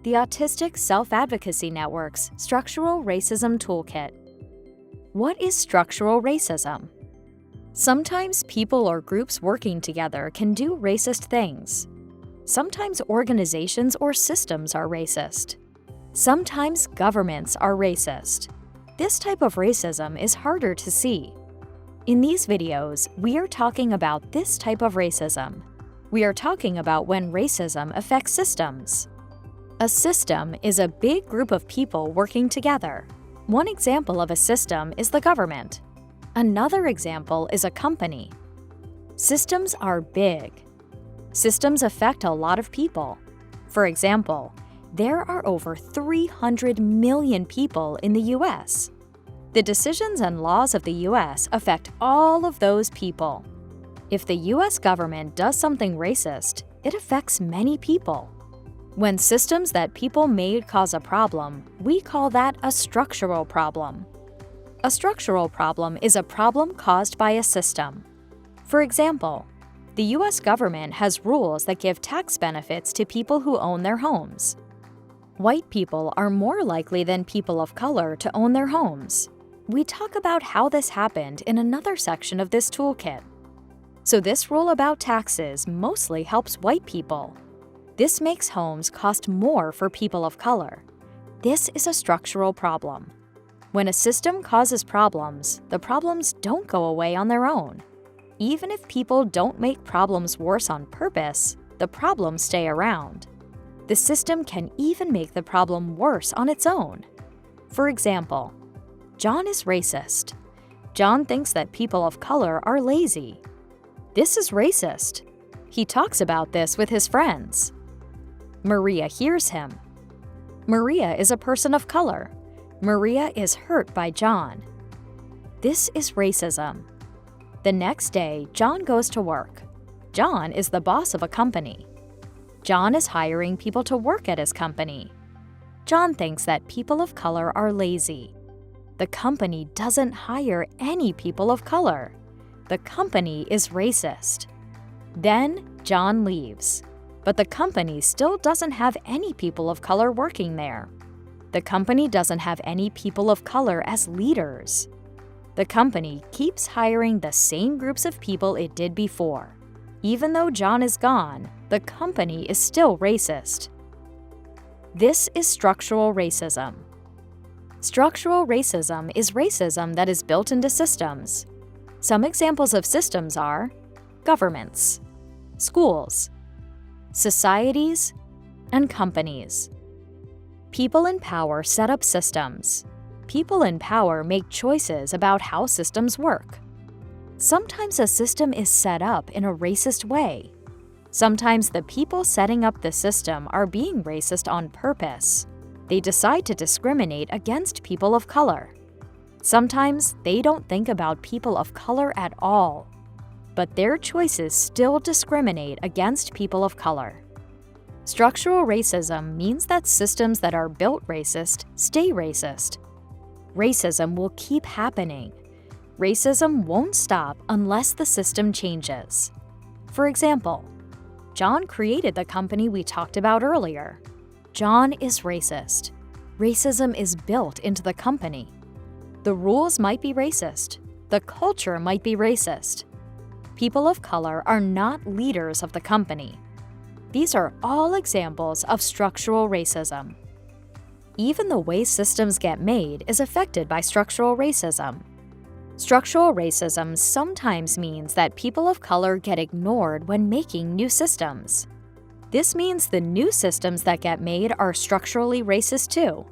the Autistic Self-Advocacy Network's Structural Racism Toolkit. What is structural racism? Sometimes people or groups working together can do racist things. Sometimes organizations or systems are racist. Sometimes governments are racist. This type of racism is harder to see. In these videos, we are talking about this type of racism. We are talking about when racism affects systems. A system is a big group of people working together. One example of a system is the government. Another example is a company. Systems are big. Systems affect a lot of people. For example, there are over 300 million people in the U.S. The decisions and laws of the U.S. affect all of those people. If the U.S. government does something racist, it affects many people. When systems that people made cause a problem, we call that a structural problem. A structural problem is a problem caused by a system. For example, the U.S. government has rules that give tax benefits to people who own their homes. White people are more likely than people of color to own their homes. We talk about how this happened in another section of this toolkit. So this rule about taxes mostly helps white people. This makes homes cost more for people of color. This is a structural problem. When a system causes problems, the problems don't go away on their own. Even if people don't make problems worse on purpose, the problems stay around. The system can even make the problem worse on its own. For example, John is racist. John thinks that people of color are lazy. This is racist. He talks about this with his friends. Maria hears him. Maria is a person of color. Maria is hurt by John. This is racism. The next day, John goes to work. John is the boss of a company. John is hiring people to work at his company. John thinks that people of color are lazy. The company doesn't hire any people of color. The company is racist. Then John leaves. But the company still doesn't have any people of color working there. The company doesn't have any people of color as leaders. The company keeps hiring the same groups of people it did before. Even though John is gone, the company is still racist. This is structural racism. Structural racism is racism that is built into systems. Some examples of systems are governments, schools, societies, and companies. People in power set up systems. People in power make choices about how systems work. Sometimes a system is set up in a racist way. Sometimes the people setting up the system are being racist on purpose. They decide to discriminate against people of color. Sometimes they don't think about people of color at all, but their choices still discriminate against people of color. Structural racism means that systems that are built racist stay racist. Racism will keep happening. Racism won't stop unless the system changes. For example, John created the company we talked about earlier. John is racist. Racism is built into the company. The rules might be racist. The culture might be racist. People of color are not leaders of the company. These are all examples of structural racism. Even the way systems get made is affected by structural racism. Structural racism sometimes means that people of color get ignored when making new systems. This means the new systems that get made are structurally racist too.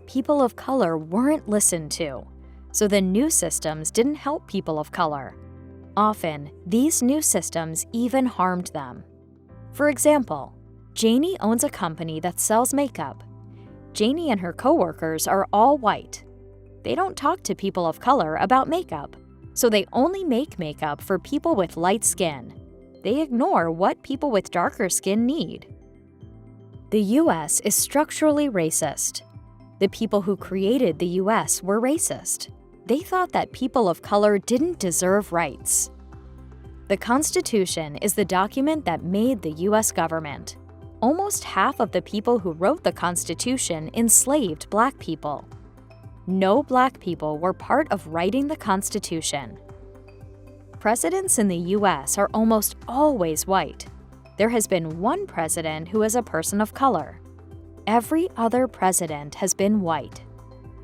People of color weren't listened to, so the new systems didn't help people of color. Often, these new systems even harmed them. For example, Janie owns a company that sells makeup. Janie and her coworkers are all white. They don't talk to people of color about makeup, so they only make makeup for people with light skin. They ignore what people with darker skin need. The U.S. is structurally racist. The people who created the U.S. were racist. They thought that people of color didn't deserve rights. The Constitution is the document that made the U.S. government. almost half of the people who wrote the Constitution enslaved Black people. No Black people were part of writing the Constitution. Presidents in the U.S. are almost always white. There has been one president who is a person of color. Every other president has been white.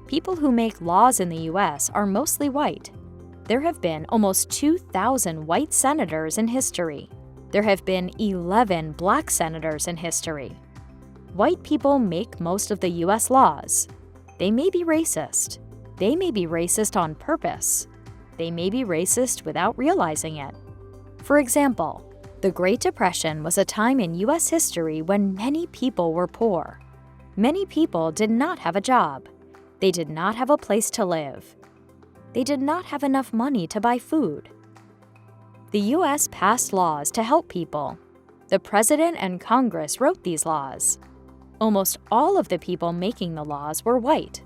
People who make laws in the U.S. are mostly white. There have been almost 2,000 white senators in history. There have been 11 Black senators in history. White people make most of the U.S. laws. They may be racist. They may be racist on purpose. They may be racist without realizing it. For example, the Great Depression was a time in U.S. history when many people were poor. Many people did not have a job. They did not have a place to live. They did not have enough money to buy food. The U.S. passed laws to help people. The President and Congress wrote these laws. Almost all of the people making the laws were white.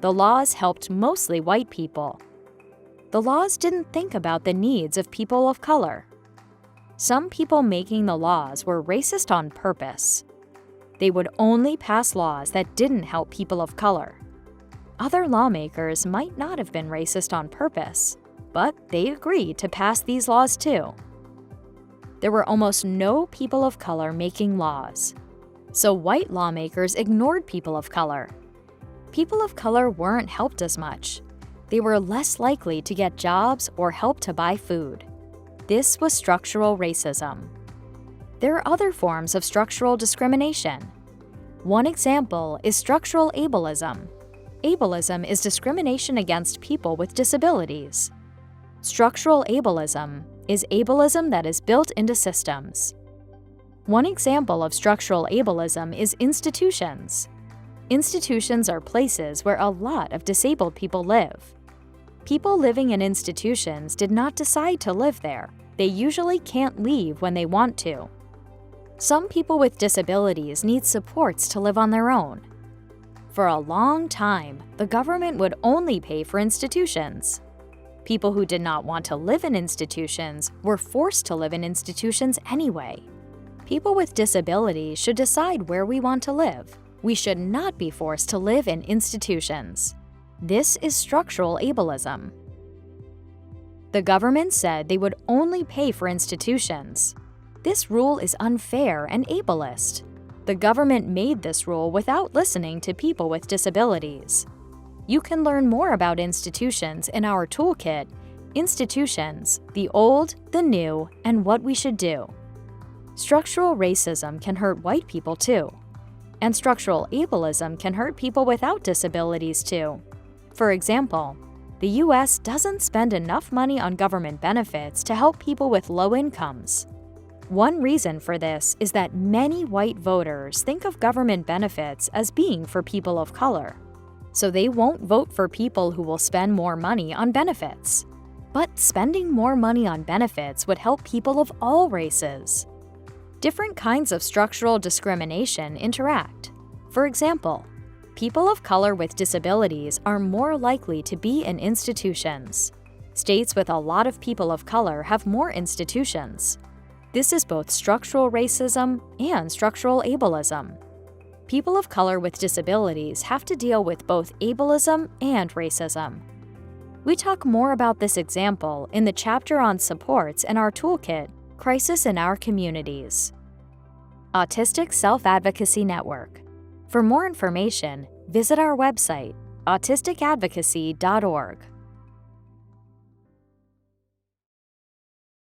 The laws helped mostly white people. The laws didn't think about the needs of people of color. Some people making the laws were racist on purpose. They would only pass laws that didn't help people of color. Other lawmakers might not have been racist on purpose, but they agreed to pass these laws too. There were almost no people of color making laws, so white lawmakers ignored people of color. People of color weren't helped as much. They were less likely to get jobs or help to buy food. This was structural racism. There are other forms of structural discrimination. One example is structural ableism. Ableism is discrimination against people with disabilities. Structural ableism is ableism that is built into systems. One example of structural ableism is institutions. Institutions are places where a lot of disabled people live. People living in institutions did not decide to live there. They usually can't leave when they want to. Some people with disabilities need supports to live on their own. For a long time, the government would only pay for institutions. People who did not want to live in institutions were forced to live in institutions anyway. People with disabilities should decide where we want to live. We should not be forced to live in institutions. This is structural ableism. The government said they would only pay for institutions. This rule is unfair and ableist. The government made this rule without listening to people with disabilities. You can learn more about institutions in our toolkit, Institutions, the Old, the New, and What We Should Do. Structural racism can hurt white people too. And structural ableism can hurt people without disabilities too. For example, the U.S. doesn't spend enough money on government benefits to help people with low incomes. One reason for this is that many white voters think of government benefits as being for people of color. So they won't vote for people who will spend more money on benefits. But spending more money on benefits would help people of all races. Different kinds of structural discrimination interact. For example, people of color with disabilities are more likely to be in institutions. States with a lot of people of color have more institutions. This is both structural racism and structural ableism. People of color with disabilities have to deal with both ableism and racism. We talk more about this example in the chapter on supports in our toolkit, Crisis in Our Communities. Autistic Self-Advocacy Network. For more information, visit our website, autisticadvocacy.org.